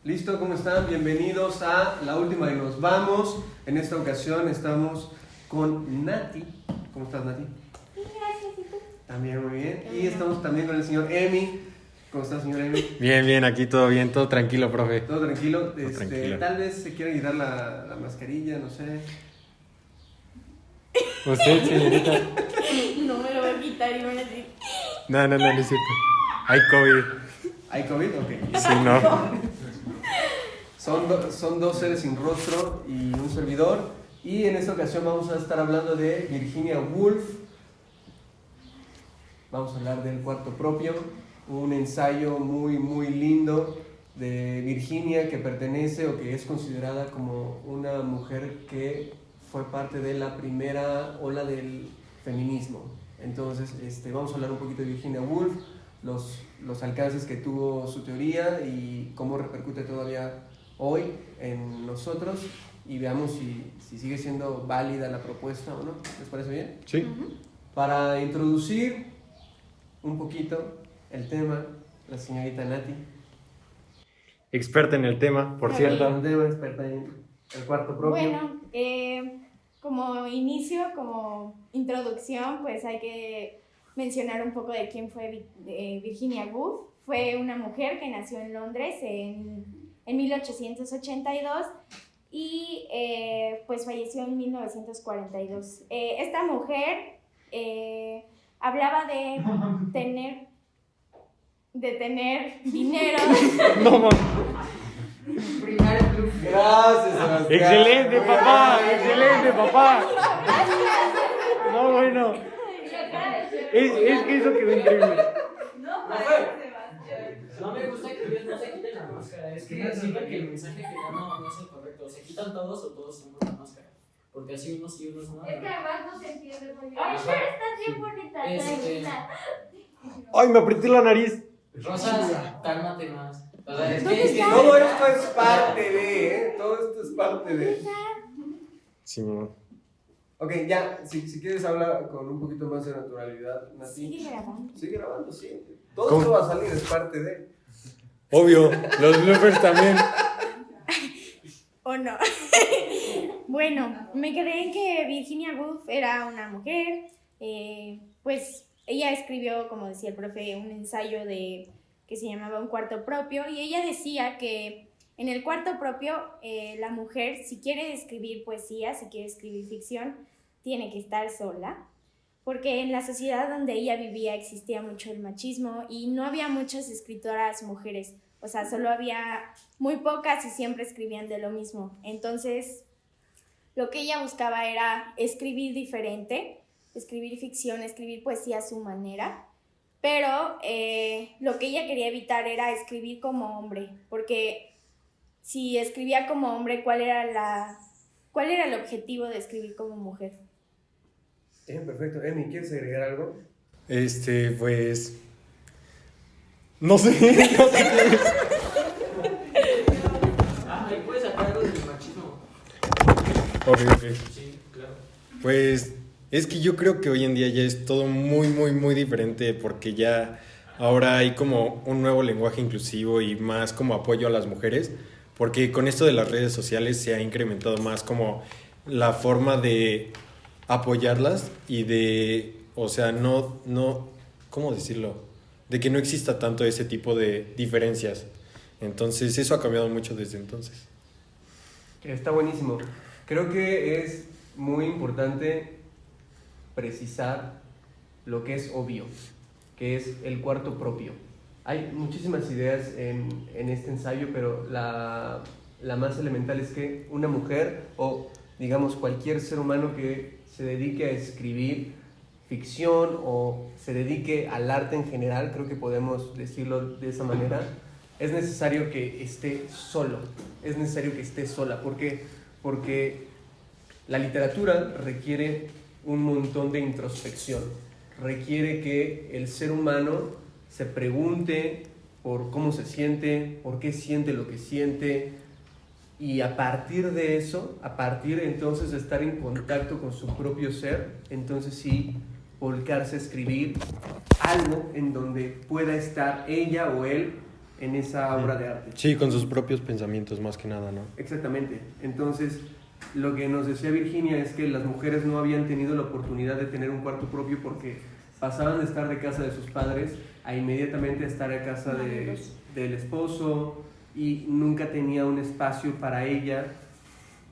¿Listo? ¿Cómo están? Bienvenidos a La Última y Nos Vamos. En esta ocasión estamos con Nati. ¿Cómo estás, Nati? Sí, gracias, ¿y tú? También muy bien. Y estamos también con el señor Emi. ¿Cómo estás, señor Emi? Bien, aquí todo bien, todo tranquilo, profe. Todo tranquilo. Tranquilo. Tal vez se quiera quitar la mascarilla, no sé. ¿Usted, señorita? No me lo voy a quitar y van a decir. No es cierto. Hay COVID. ¿Hay COVID? Ok. Sí, no. Son dos seres sin rostro y un servidor. Y en esta ocasión vamos a estar hablando de Virginia Woolf. Vamos a hablar del Cuarto Propio, un ensayo muy lindo de Virginia, que pertenece o que es considerada como una mujer que fue parte de la primera ola del feminismo. Entonces vamos a hablar un poquito de Virginia Woolf, los alcances que tuvo su teoría y cómo repercute todavía hoy en nosotros, y veamos si sigue siendo válida la propuesta o no. ¿Les parece bien? Sí. Para introducir un poquito el tema, la señorita Nati. Experta en el tema, por cierto. Un tema, experta en el Cuarto Propio. Bueno, como inicio, como introducción, pues hay que mencionar un poco de quién fue Virginia Woolf. Fue una mujer que nació en Londres en 1882 y pues falleció en 1942. Esta mujer hablaba de tener dinero. No, mames. Gracias, Sebastián. Excelente, papá. No, bueno. Es que eso quedó increíble. No me gusta que ellos no se quiten la máscara. Es que siento que el mensaje que dan no es el correcto. ¿Se quitan todos o todos tenemos la máscara? Porque así unos sí, unos no. Es que además no se entiende muy bien. Ay, pero estás bien bonita, tranquila. Ay, me apreté la nariz. Rosas, cálmate más. O sea, es ¿Dónde que está? Todo esto es parte de, Todo esto es parte de. Sí, mamá. Ok, ya, si quieres hablar con un poquito más de naturalidad, Nati. Sigue grabando. Sigue grabando, sí. Todo ¿Cómo? esto va a salir, es parte de. Obvio, los bloopers también. ¿O no? Bueno, me quedé en que Virginia Woolf era una mujer, pues ella escribió, como decía el profe, un ensayo que se llamaba Un Cuarto Propio, y ella decía que en el cuarto propio la mujer, si quiere escribir poesía, si quiere escribir ficción, tiene que estar sola, porque en la sociedad donde ella vivía existía mucho el machismo y no había muchas escritoras mujeres. O sea, solo había muy pocas y siempre escribían de lo mismo. Entonces, lo que ella buscaba era escribir diferente, escribir ficción, escribir poesía a su manera, pero lo que ella quería evitar era escribir como hombre, porque si escribía como hombre, ¿cuál era el objetivo de escribir como mujer? Perfecto. Emi, ¿quieres agregar algo? Pues... No sé qué es. ahí puedes sacar algo del machismo. Ok. Sí, claro. Pues es que yo creo que hoy en día ya es todo muy diferente, porque ya ahora hay como un nuevo lenguaje inclusivo y más como apoyo a las mujeres, porque con esto de las redes sociales se ha incrementado más como la forma de apoyarlas y de, o sea, no, ¿cómo decirlo? De que no exista tanto ese tipo de diferencias. Entonces eso ha cambiado mucho desde entonces. Está buenísimo. Creo que es muy importante precisar lo que es obvio, que es el cuarto propio. Hay muchísimas ideas en este ensayo, pero la más elemental es que una mujer, o digamos cualquier ser humano que se dedique a escribir ficción o se dedique al arte en general, creo que podemos decirlo de esa manera, es necesario que esté solo, es necesario que esté sola. ¿Por qué? Porque la literatura requiere un montón de introspección, requiere que el ser humano se pregunte por cómo se siente, por qué siente lo que siente, y a partir de eso, a partir entonces de estar en contacto con su propio ser, entonces sí volcarse a escribir algo en donde pueda estar ella o él en esa obra de arte. Sí, con sus propios pensamientos más que nada, ¿no? Exactamente. Entonces, lo que nos decía Virginia es que las mujeres no habían tenido la oportunidad de tener un cuarto propio porque pasaban de estar de casa de sus padres a inmediatamente estar a casa del esposo, y nunca tenía un espacio para ella.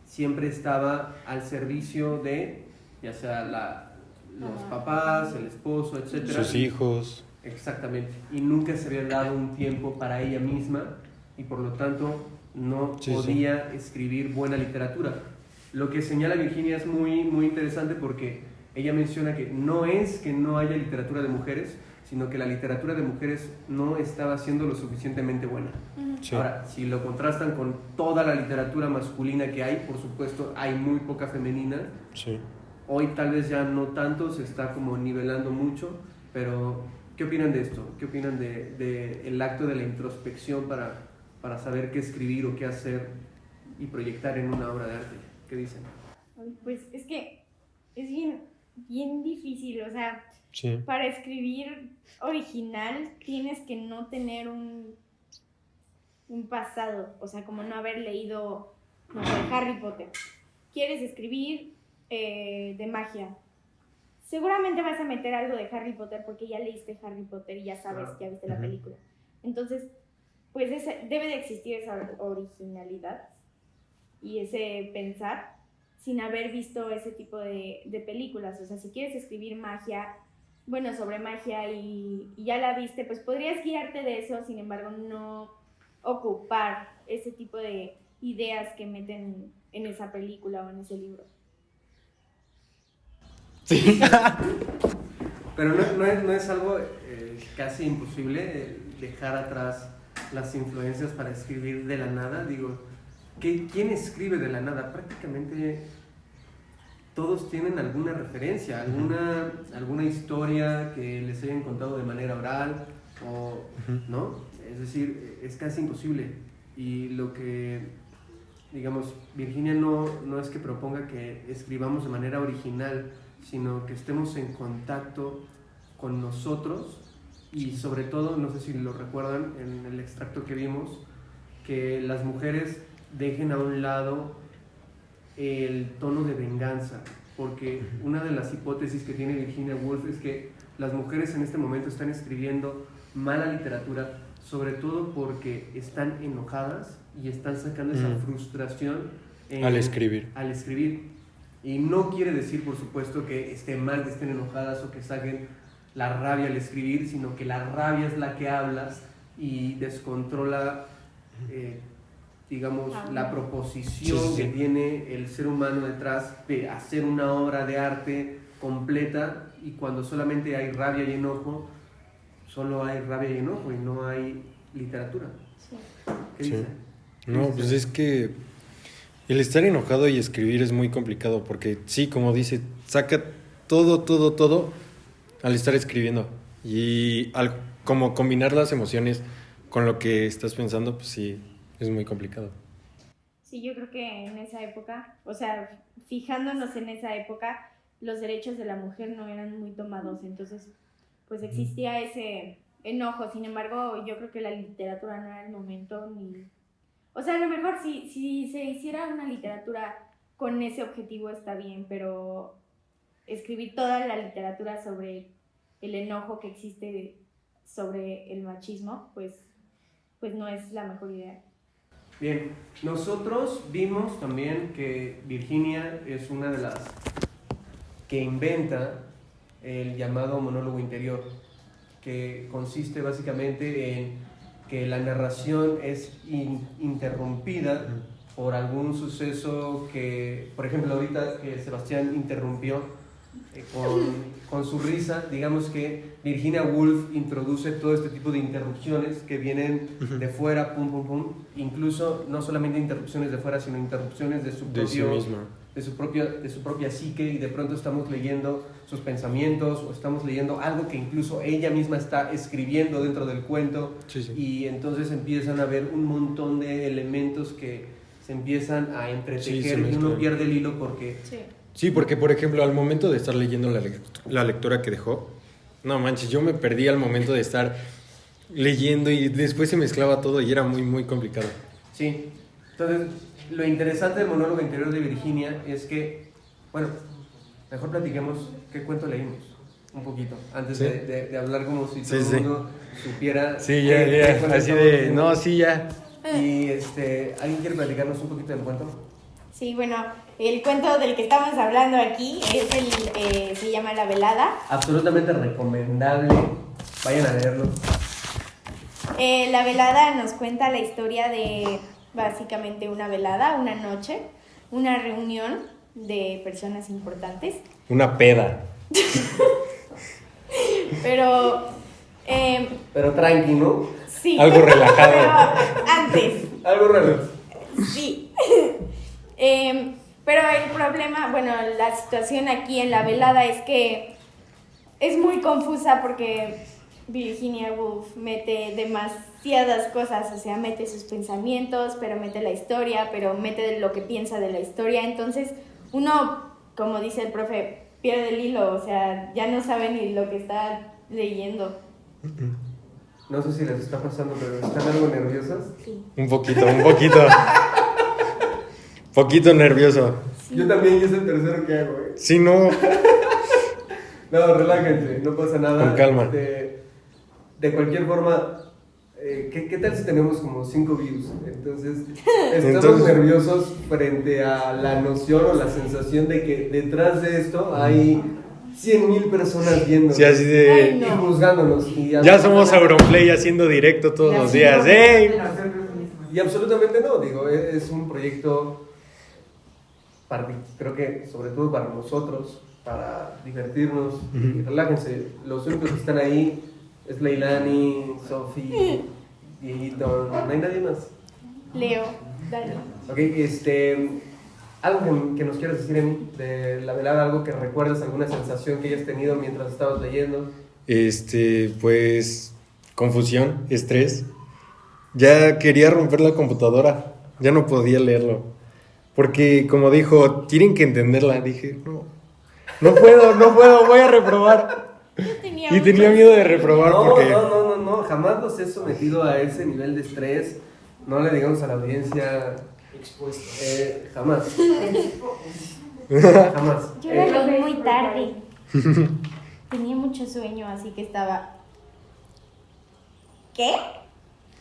Siempre estaba al servicio de, ya sea los papás, el esposo, etcétera. Sus hijos. Exactamente. Y nunca se había dado un tiempo para ella misma, y por lo tanto no podía escribir buena literatura. Lo que señala Virginia es muy, muy interesante, porque ella menciona que no es que no haya literatura de mujeres, sino que la literatura de mujeres no estaba siendo lo suficientemente buena. Sí. Ahora, si lo contrastan con toda la literatura masculina que hay, por supuesto hay muy poca femenina. Sí. Hoy tal vez ya no tanto, se está como nivelando mucho, pero ¿qué opinan de esto? ¿Qué opinan de el acto de la introspección para saber qué escribir o qué hacer y proyectar en una obra de arte? ¿Qué dicen? Pues es que es bien difícil, o sea, Sí. para escribir original tienes que no tener un pasado, o sea, como no haber leído, no sé, Harry Potter. Quieres escribir de magia. Seguramente vas a meter algo de Harry Potter porque ya leíste Harry Potter y ya sabes, ya viste la película. Entonces, pues debe de existir esa originalidad y ese pensar sin haber visto ese tipo de películas. O sea, si quieres escribir magia, bueno, sobre magia y ya la viste, pues podrías guiarte de eso, sin embargo, no ocupar ese tipo de ideas que meten en esa película o en ese libro. Sí. Pero no es algo casi imposible dejar atrás las influencias para escribir de la nada. Digo, ¿quién escribe de la nada? Prácticamente todos tienen alguna referencia, alguna historia que les hayan contado de manera oral, o, ¿no? Es decir, es casi imposible. Y lo que, digamos, Virginia no es que proponga que escribamos de manera original, sino que estemos en contacto con nosotros, y sobre todo, no sé si lo recuerdan en el extracto que vimos, que las mujeres dejen a un lado el tono de venganza, porque una de las hipótesis que tiene Virginia Woolf es que las mujeres en este momento están escribiendo mala literatura, sobre todo porque están enojadas y están sacando esa frustración al escribir. Y no quiere decir, por supuesto, que esté mal que estén enojadas o que saquen la rabia al escribir, sino que la rabia es la que habla y descontrola, digamos, la proposición que tiene el ser humano detrás de hacer una obra de arte completa, y cuando solamente hay rabia y enojo, solo hay rabia y enojo y no hay literatura. Sí. ¿Qué dicen? No, pues es que el estar enojado y escribir es muy complicado, porque sí, como dice, saca todo al estar escribiendo, y al como combinar las emociones con lo que estás pensando, pues sí, es muy complicado. Sí, yo creo que en esa época, o sea, fijándonos en esa época, los derechos de la mujer no eran muy tomados, entonces pues existía ese enojo. Sin embargo, yo creo que la literatura no era el momento ni... O sea, a lo mejor si se hiciera una literatura con ese objetivo está bien, pero escribir toda la literatura sobre el enojo que existe sobre el machismo, pues no es la mejor idea. Bien, nosotros vimos también que Virginia es una de las que inventa el llamado monólogo interior, que consiste básicamente en que la narración es interrumpida por algún suceso que, por ejemplo, ahorita que Sebastián interrumpió con su risa, digamos que Virginia Woolf introduce todo este tipo de interrupciones que vienen de fuera, pum, pum, pum, incluso no solamente interrupciones de fuera, sino interrupciones de su propia psique, y de pronto estamos leyendo sus pensamientos o estamos leyendo algo que incluso ella misma está escribiendo dentro del cuento. Y entonces empiezan a haber un montón de elementos que se empiezan a entretejer y uno pierde el hilo porque... Sí, porque por ejemplo al momento de estar leyendo la lectura que dejó, no manches, yo me perdí al momento de estar leyendo y después se mezclaba todo y era muy, muy complicado. Sí. Entonces, lo interesante del monólogo interior de Virginia es que, bueno, mejor platiquemos qué cuento leímos un poquito, antes Sí. de hablar como si todo Sí, el sí. mundo supiera. Sí, qué cuento así estamos de, leyendo. no, sí, ya. Y ¿alguien quiere platicarnos un poquito del cuento? Sí, bueno, el cuento del que estamos hablando aquí es se llama La Velada. Absolutamente recomendable. Vayan a leerlo. La velada nos cuenta la historia de básicamente una velada, una noche, una reunión de personas importantes. Una peda. Pero Pero tranqui, ¿no? sí. Algo relajado. Pero antes, Algo raro. sí. Pero el problema, bueno, la situación aquí en la velada es que es muy confusa porque Virginia Woolf mete demasiadas cosas, o sea, mete sus pensamientos, pero mete la historia, pero mete lo que piensa de la historia. Entonces, uno, como dice el profe, pierde el hilo, o sea, ya no sabe ni lo que está leyendo. No sé si les está pasando, pero están algo nerviosas. Sí. Un poquito. Poquito nervioso. Yo también, y es el tercero que hago, ¿eh? Sí, no. No, relájense, no pasa nada. Con calma. De cualquier forma, ¿qué tal si tenemos como 5 views? Entonces, estamos Entonces- nerviosos frente a la noción o la sensación de que detrás de esto hay 100,000 personas viendo Sí, así Ay, de. y no. juzgándonos. Ya somos Auronplay haciendo directo todos los días. ¡Ey! Y absolutamente no, digo, es un proyecto, creo que sobre todo para nosotros, para divertirnos, y relájense. Los únicos que están ahí es Leilani, Sofi, Dieguito, no hay nadie más. Leo, dale. Ok, algo que nos quieras decir, Emi, de la velada, algo que recuerdes, alguna sensación que hayas tenido mientras estabas leyendo. Pues. Confusión, estrés. Ya quería romper la computadora. Ya no podía leerlo. Porque, como dijo, tienen que entenderla. Dije, no puedo, voy a reprobar. Y tenía miedo de reprobar No, porque. no, jamás los he sometido a ese nivel de estrés. No le digamos a la audiencia, Expuesto. jamás. Jamás. Yo la leí muy tarde. Tenía mucho sueño, así que estaba... ¿Qué?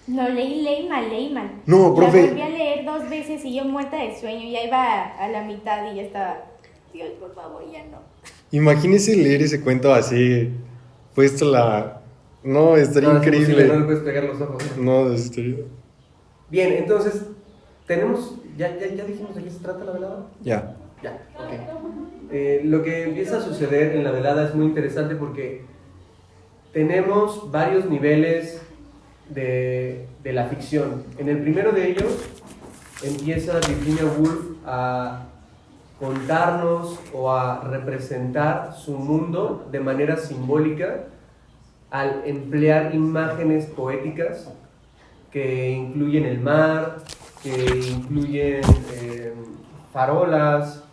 No, leí mal. No, profe. La volví a leer 2 veces y yo muerta de sueño. Ya iba a la mitad y ya estaba... Dios, por favor, ya no. Imagínese leer ese cuento así. Puesto la. No, estaría No, es imposible, no le increíble. puedes pegar los ojos. No, estaría. Bien, entonces, tenemos. ¿Ya dijimos de qué se trata la velada? Ya. Ya, ok. Lo que empieza a suceder en la velada es muy interesante porque tenemos varios niveles de la ficción. En el primero de ellos empieza Virginia Woolf a contarnos o a representar su mundo de manera simbólica al emplear imágenes poéticas que incluyen el mar, que incluyen farolas,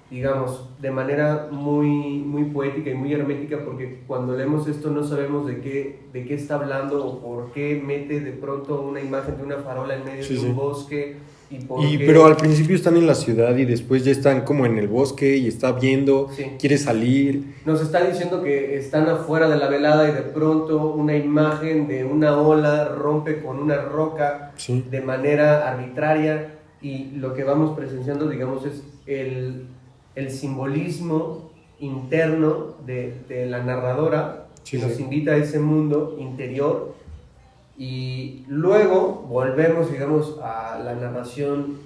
digamos, de manera muy poética y muy hermética, porque cuando leemos esto no sabemos de qué está hablando o por qué mete de pronto una imagen de una farola en medio Sí, de un sí. bosque y por qué... Pero al principio están en la ciudad y después ya están como en el bosque y está viendo, Sí. quiere salir. Nos está diciendo que están afuera de la velada y de pronto una imagen de una ola rompe con una roca Sí. de manera arbitraria, y lo que vamos presenciando, digamos, es el simbolismo interno de la narradora, Sí, que nos sí. invita a ese mundo interior, y luego volvemos, digamos, a la narración,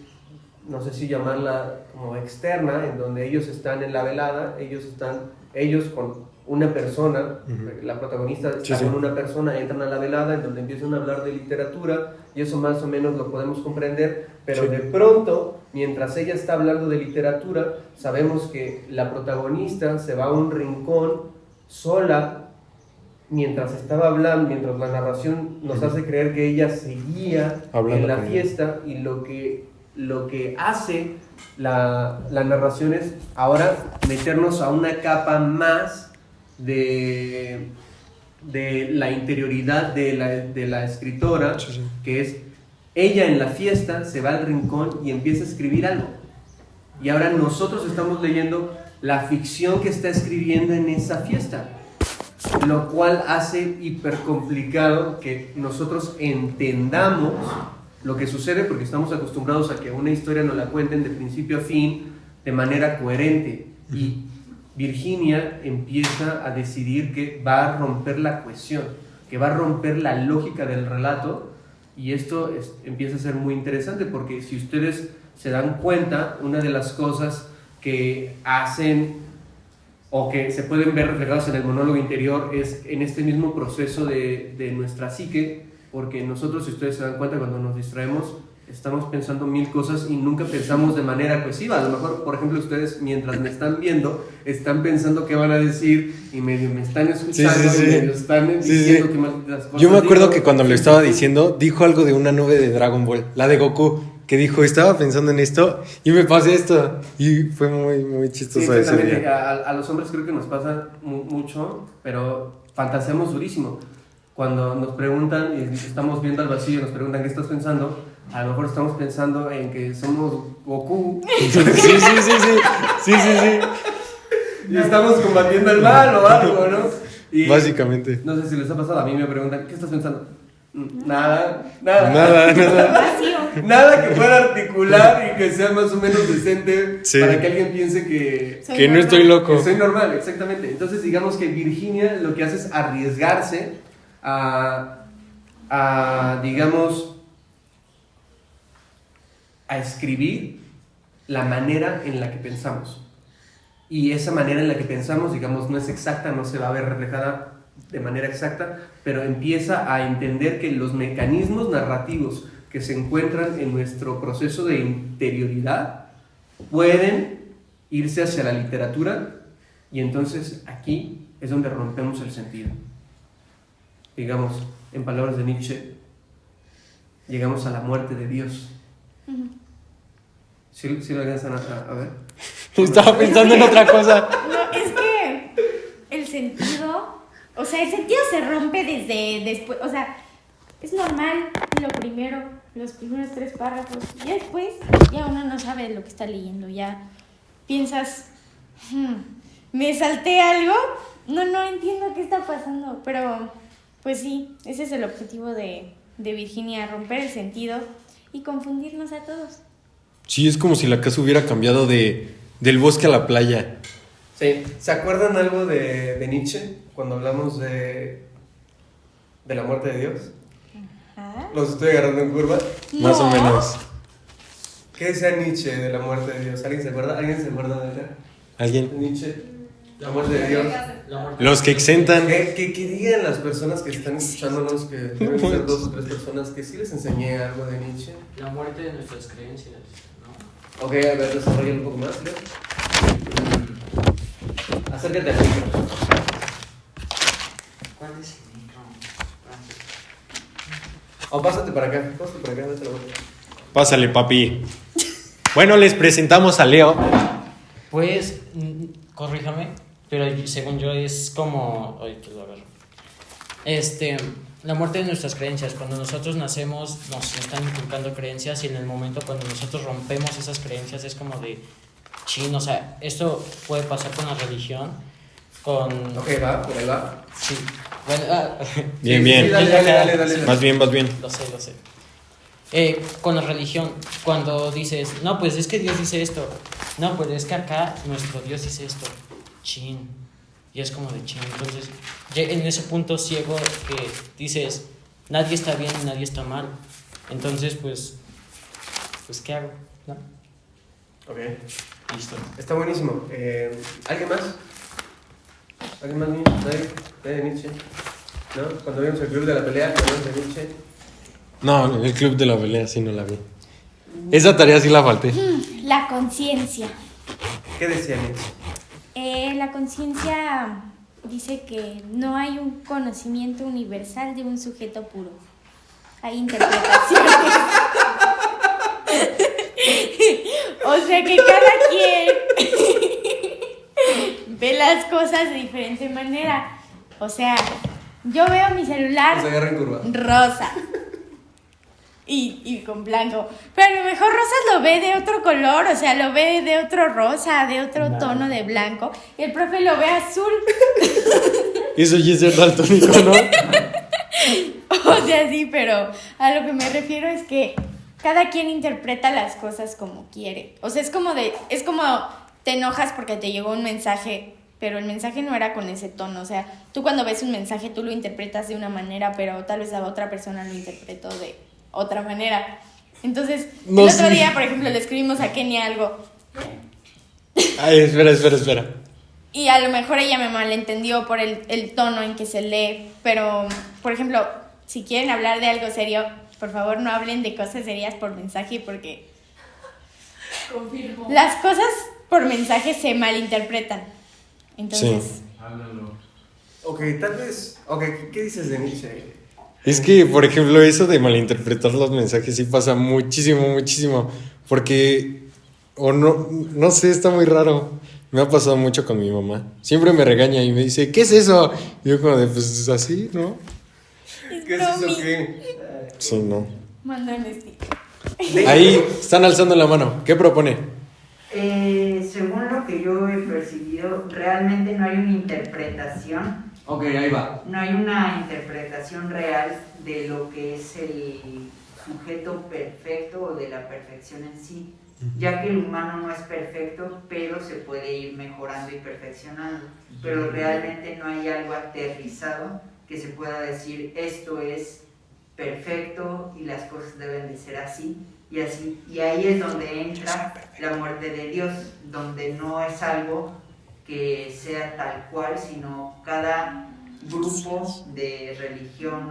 no sé si llamarla como externa, en donde ellos están en la velada, ellos con una persona, Ujú. la protagonista está Sí, sí. con una persona, entran a la velada en donde empiezan a hablar de literatura, y eso más o menos lo podemos comprender, pero Sí. de pronto, mientras ella está hablando de literatura, sabemos que la protagonista se va a un rincón sola, mientras estaba hablando, mientras la narración nos hace creer que ella seguía Hablando en la con ella. fiesta, y lo que hace la narración es ahora meternos a una capa más de de la interioridad de la escritora, Sí, sí. que es ella en la fiesta se va al rincón y empieza a escribir algo. Y ahora nosotros estamos leyendo la ficción que está escribiendo en esa fiesta, lo cual hace hiper complicado que nosotros entendamos lo que sucede, porque estamos acostumbrados a que una historia nos la cuenten de principio a fin de manera coherente. Y Virginia empieza a decidir que va a romper la cohesión, que va a romper la lógica del relato, y esto empieza a ser muy interesante, porque si ustedes se dan cuenta, una de las cosas que hacen o que se pueden ver reflejados en el monólogo interior es en este mismo proceso de nuestra psique, porque nosotros, si ustedes se dan cuenta, cuando nos distraemos estamos pensando mil cosas y nunca pensamos de manera cohesiva. A lo mejor, por ejemplo, ustedes mientras me están viendo están pensando qué van a decir y medio me están escuchando, Sí. y medio están diciendo que las cosas. Yo me acuerdo digo. que cuando lo estaba diciendo, dijo algo de una nube de Dragon Ball, la de Goku, que dijo, estaba pensando en esto y me pasé esto. Y fue muy, muy Sí, chistoso ese exactamente. día. A los hombres creo que nos pasa mucho, pero fantaseamos durísimo. Cuando nos preguntan y estamos viendo al vacío y nos preguntan qué estás pensando, a lo mejor estamos pensando en que somos Goku Sí. y estamos combatiendo el mal o algo, ¿no? Y Básicamente. no sé si les ha pasado, a mí me preguntan, ¿qué estás pensando? Nada. Vacío. Nada que pueda articular y que sea más o menos decente Sí. para que alguien piense que Soy Que no normal. estoy loco. soy normal, exactamente. Entonces digamos que Virginia lo que hace es arriesgarse digamos, a escribir la manera en la que pensamos. Y esa manera en la que pensamos, digamos, no es exacta, no se va a ver reflejada de manera exacta, pero empieza a entender que los mecanismos narrativos que se encuentran en nuestro proceso de interioridad pueden irse hacia la literatura, y entonces aquí es donde rompemos el sentido. Digamos, en palabras de Nietzsche, llegamos a la muerte de Dios. ¿Sí lo alcanzan a ver? Estaba pensando en otra cosa. No, es que el sentido, o sea, el sentido se rompe desde después, o sea, es normal los primeros 3 párrafos, y después ya uno no sabe lo que está leyendo, ya piensas, ¿me salté algo? No entiendo qué está pasando, pero pues sí, ese es el objetivo de Virginia, romper el sentido y confundirnos a todos. Sí, es como si la casa hubiera cambiado del bosque a la playa. Sí. ¿Se acuerdan algo de Nietzsche cuando hablamos de la muerte de Dios? ¿Ah? ¿Los estoy agarrando en curva? Más o No. menos. ¿Qué decía Nietzsche de la muerte de Dios? ¿Alguien se acuerda? ¿Alguien se acuerda de ¿Alguien? Nietzsche? La muerte de Dios. La muerte. Los que exentan. Que digan las personas que están escuchándonos, que deben ser 2 o 3 personas, que sí les enseñé algo de Nietzsche. La muerte de nuestras creencias, ¿no? Ok, a ver, desarrolla un poco más, Leo. Acércate al micro. ¿Cuál es el micro? O pásate para acá, date la vuelta. Pásale, papi. Bueno, les presentamos a Leo. Pues, corríjame, pero según yo es como... Ay, pues a ver. La muerte de nuestras creencias. Cuando nosotros nacemos nos están inculcando creencias, y en el momento cuando nosotros rompemos esas creencias es como de... Chin, o sea, esto puede pasar con la religión, con... Ok, va, por ahí va. Sí, bueno, Bien, Sí, bien. sí, dale. Vas bien, vas bien. Lo sé. Con la religión, cuando dices, no, pues es que Dios dice esto, no, pues es que acá nuestro Dios dice esto, chin, y es como de chin. Entonces, ya en ese punto ciego que dices, nadie está bien y nadie está mal, entonces, pues ¿qué hago? ¿No? Ok, Listo. está buenísimo. ¿Alguien más? ¿Alguien más? ¿Nadie de Nietzsche? ¿No? Cuando vimos el club de la pelea, hablamos de Nietzsche. No, el club de la pelea sí no la vi. Esa tarea sí la falté. La conciencia. ¿Qué decía Nietzsche? La conciencia dice que no hay un conocimiento universal de un sujeto puro. Hay interpretaciones. O sea que cada quien ve las cosas de diferente manera. O sea, Yo veo mi celular Nos agarra en curva. rosa y con blanco. Pero a lo mejor Rosas lo ve de otro color, o sea, lo ve de otro rosa, de otro tono de blanco. Y el profe lo ve azul. Eso ya es ser daltónico, ¿no? O sea, sí, pero a lo que me refiero es que cada quien interpreta las cosas como quiere. O sea, es como te enojas porque te llegó un mensaje, pero el mensaje no era con ese tono. O sea, tú cuando ves un mensaje tú lo interpretas de una manera, pero tal vez la otra persona lo interpretó de otra manera. Entonces, No, el otro sí. día, por ejemplo, le escribimos a Kenny algo Ay, espera. y a lo mejor ella me malentendió por el tono en que se lee, pero, por ejemplo, si quieren hablar de algo serio, por favor no hablen de cosas serias por mensaje porque Confirmo. las cosas por mensaje se malinterpretan. Entonces, Sí. Ok, tal vez. Ok, ¿qué dices de Nietzsche? Es que, por ejemplo, eso de malinterpretar los mensajes sí pasa muchísimo. Porque, o no sé, está muy raro. Me ha pasado mucho con mi mamá. Siempre me regaña y me dice, ¿qué es eso? Y yo como de, pues así, ¿no? es ¿Qué es eso bromi. qué? Sí, no. Manda un sticker. Ahí están alzando la mano. ¿Qué propone? Según lo que yo he percibido, realmente no hay una interpretación, Ok, ahí va. no hay una interpretación real de lo que es el sujeto perfecto o de la perfección en sí, ya que el humano no es perfecto, pero se puede ir mejorando y perfeccionando, pero realmente no hay algo aterrizado que se pueda decir esto es perfecto y las cosas deben de ser así y así, y ahí es donde entra la muerte de Dios, donde no es algo que sea tal cual, sino cada grupo de religión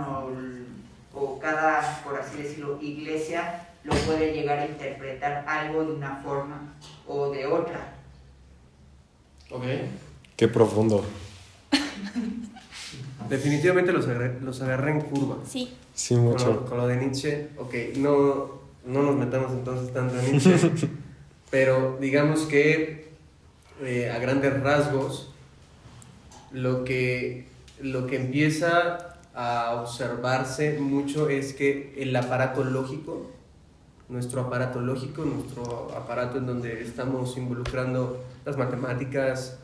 o cada, por así decirlo, iglesia lo puede llegar a interpretar algo de una forma o de otra. Ok. Qué profundo. Definitivamente los agarré en curva. Sí. Sí, mucho. Con lo de Nietzsche, ok, no nos metamos entonces tanto en Nietzsche, pero digamos que a grandes rasgos lo que empieza a observarse mucho es que el aparato lógico, nuestro aparato en donde estamos involucrando las matemáticas,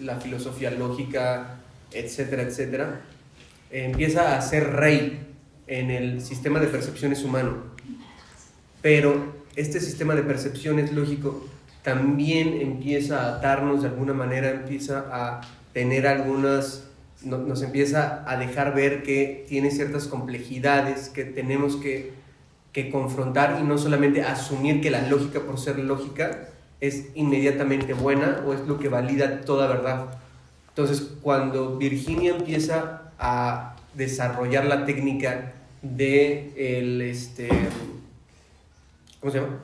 la filosofía lógica, etcétera, empieza a ser rey en el sistema de percepciones humano. Pero este sistema de percepciones lógico también empieza a atarnos de alguna manera, empieza a tener nos empieza a dejar ver que tiene ciertas complejidades que tenemos que confrontar y no solamente asumir que la lógica por ser lógica es inmediatamente buena o es lo que valida toda verdad. Entonces, cuando Virginia empieza a desarrollar la técnica de ¿cómo se llama?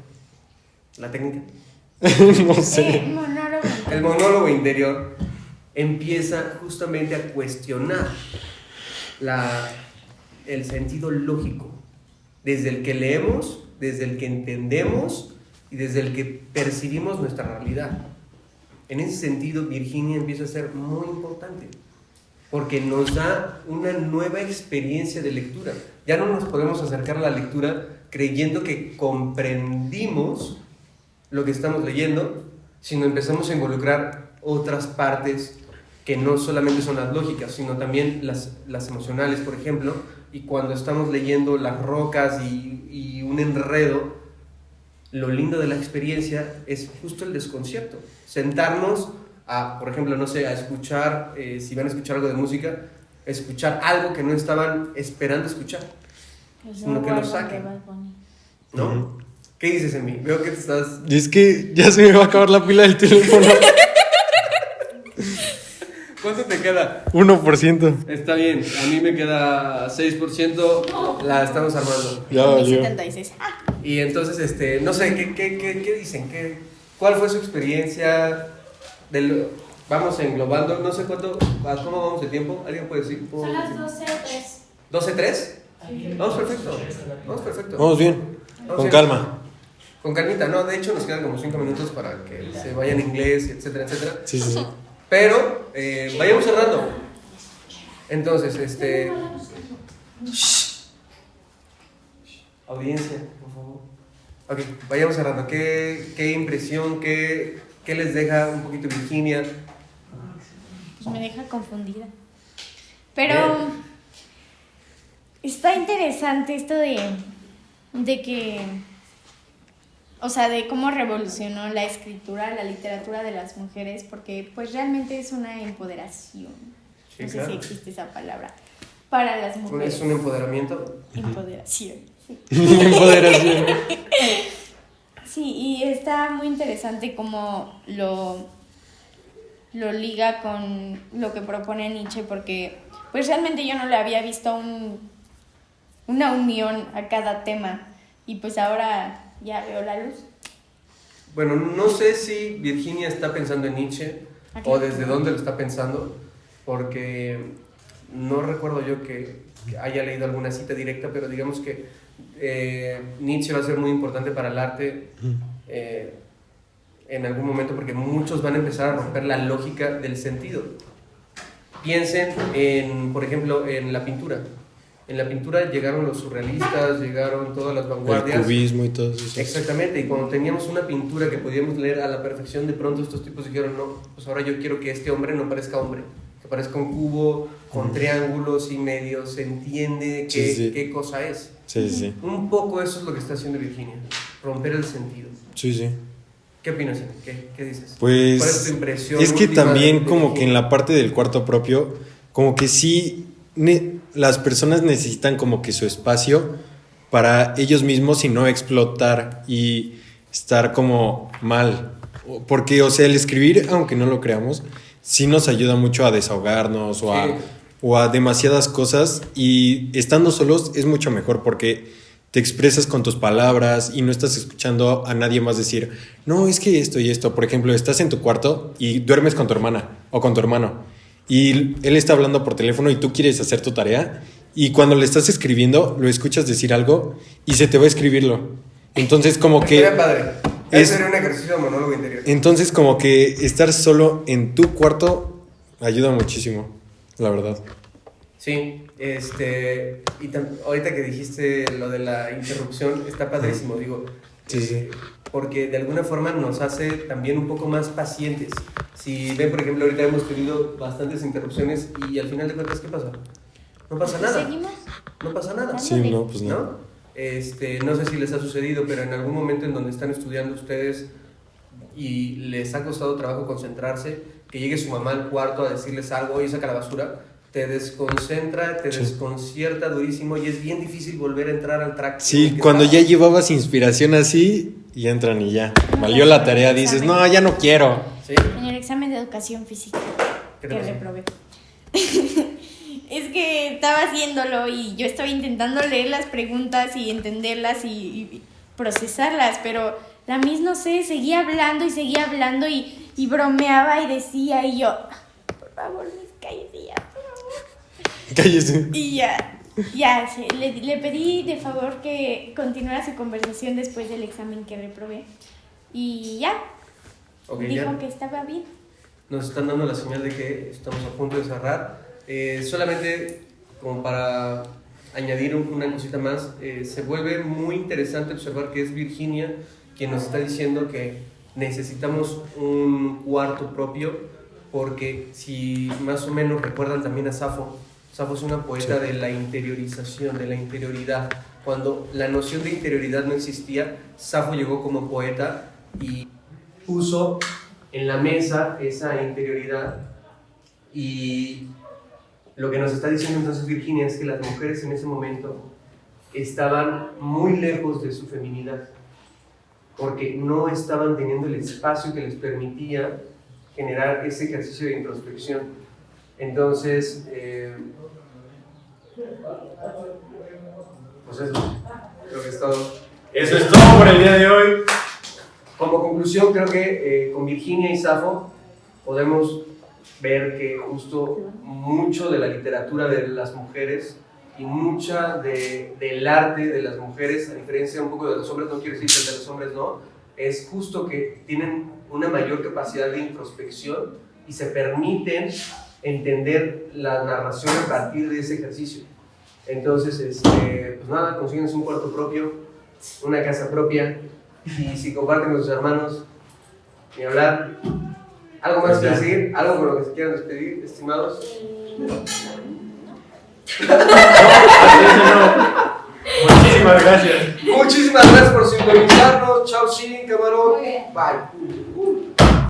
La técnica. No sé. Monólogo. El monólogo interior empieza justamente a cuestionar el sentido lógico, desde el que leemos, desde el que entendemos y desde el que percibimos nuestra realidad. En ese sentido, Virginia empieza a ser muy importante, porque nos da una nueva experiencia de lectura. Ya no nos podemos acercar a la lectura creyendo que comprendimos lo que estamos leyendo, sino empezamos a involucrar otras partes que no solamente son las lógicas, sino también las emocionales, por ejemplo, y cuando estamos leyendo Las Rocas y un enredo, lo lindo de la experiencia es justo el desconcierto. Sentarnos a, por ejemplo, no sé, a escuchar, si van a escuchar algo de música, escuchar algo que no estaban esperando escuchar, sino que lo saquen, ¿no? Ujú. ¿Qué dices en mí? Veo que te estás... Y es que ya se me va a acabar la pila del teléfono. ¿Cuánto te queda? 1%. Está bien, a mí me queda 6%, la estamos armando. Ya valió. 76. Y entonces, no sé, ¿qué dicen? ¿Cuál fue su experiencia? Vamos englobando, no sé ¿cómo vamos de tiempo? ¿Alguien puede decir? Son las 12:03. ¿12:03? Vamos perfecto, Vamos bien. Vamos Con bien. calma. Con calmita, no, de hecho nos quedan como 5 minutos para que se vayan en inglés, etcétera. Sí. Pero vayamos cerrando. Entonces, audiencia, por favor. Ok, vayamos cerrando. ¿Qué impresión, qué les deja un poquito Virginia? Pues me deja confundida. Pero Bien. está interesante esto de que, o sea, de cómo revolucionó la escritura, la literatura de las mujeres, porque pues realmente es una empoderación. Sí, No sé claro. si existe esa palabra. Para las mujeres. ¿Es un empoderamiento? Empoderación. Sí. Empoderación. Sí, y está muy interesante cómo lo liga con lo que propone Nietzsche, porque pues realmente yo no le había visto una unión a cada tema, y pues ahora ya veo la luz. Bueno, no sé si Virginia está pensando en Nietzsche o desde dónde lo está pensando, porque no recuerdo yo que haya leído alguna cita directa, pero digamos que Nietzsche va a ser muy importante para el arte en algún momento, porque muchos van a empezar a romper la lógica del sentido. Piensen por ejemplo, en la pintura. En la pintura llegaron los surrealistas, llegaron todas las vanguardias. El cubismo y todo eso. Exactamente, y cuando teníamos una pintura que podíamos leer a la perfección, de pronto estos tipos dijeron, no, pues ahora yo quiero que este hombre no parezca hombre, que parezca un cubo con triángulos y medio se entiende qué cosa es. Sí, sí. Un poco eso es lo que está haciendo Virginia, romper el sentido. Sí, sí. ¿Qué opinas, Ian? ¿Qué dices? Pues ¿Cuál es tu impresión es que última también de como que en Virginia? la parte del cuarto propio, como que sí, las personas necesitan como que su espacio para ellos mismos y no explotar y estar como mal. Porque, o sea, el escribir, aunque no lo creamos, sí nos ayuda mucho a desahogarnos Sí. o a demasiadas cosas, y estando solos es mucho mejor porque te expresas con tus palabras y no estás escuchando a nadie más decir, no, es que esto y esto. Por ejemplo, estás en tu cuarto y duermes con tu hermana o con tu hermano y él está hablando por teléfono y tú quieres hacer tu tarea, y cuando le estás escribiendo lo escuchas decir algo y se te va a escribirlo. Entonces como que Estaría padre. Ese sería un ejercicio de monólogo interior. entonces como que estar solo en tu cuarto ayuda muchísimo, la verdad. Sí, ahorita que dijiste lo de la interrupción, está padrísimo, digo, Sí. porque de alguna forma nos hace también un poco más pacientes. Si ven, por ejemplo, ahorita hemos tenido bastantes interrupciones y al final de cuentas, ¿qué pasa? No pasa nada. ¿Seguimos? No pasa nada. Sí, no, pues no. ¿No? No sé si les ha sucedido, pero en algún momento en donde están estudiando ustedes y les ha costado trabajo concentrarse, que llegue su mamá al cuarto a decirles algo, oye, saca la basura, te desconcentra, te desconcierta durísimo y es bien difícil volver a entrar al track. Sí, cuando ya llevabas inspiración así y entran y ya. Valió la tarea, dices, no, ya no quiero. ¿Sí? En el examen de educación física ¿Qué que te pasó? reprobé. Es que estaba haciéndolo y yo estaba intentando leer las preguntas y entenderlas y procesarlas, pero la Miss, no sé, seguía hablando y bromeaba y decía, y yo, por favor, Miss, cállese ya, por favor. Cállese. Y le pedí de favor que continuara su conversación después del examen que reprobé. Y ya, Ok, dijo ya que estaba bien. nos están dando la señal de que estamos a punto de cerrar. Solamente como para añadir una cosita más, se vuelve muy interesante observar que es Virginia quien nos está diciendo que necesitamos un cuarto propio, porque si más o menos recuerdan también a Safo es una poeta de la interiorización, de la interioridad. Cuando la noción de interioridad no existía, Safo llegó como poeta y puso en la mesa esa interioridad. Y lo que nos está diciendo entonces Virginia es que las mujeres en ese momento estaban muy lejos de su feminidad, porque no estaban teniendo el espacio que les permitía generar ese ejercicio de introspección. Entonces, pues eso, creo que es todo. Eso es todo por el día de hoy. Como conclusión, creo que con Virginia y Safo podemos ver que justo mucho de la literatura de las mujeres y mucha del arte de las mujeres, a diferencia un poco de los hombres, no quiero decir que el de los hombres no, es justo que tienen una mayor capacidad de introspección y se permiten entender la narración a partir de ese ejercicio. Entonces, pues nada, consíguense un cuarto propio, una casa propia, y si comparten con sus hermanos, ni hablar. ¿Algo más que decir? ¿Algo con lo que se quieran despedir, estimados? Muchísimas gracias. Muchísimas gracias por sintonizarnos. Chao, sí, camarón. Muy bien. Bye.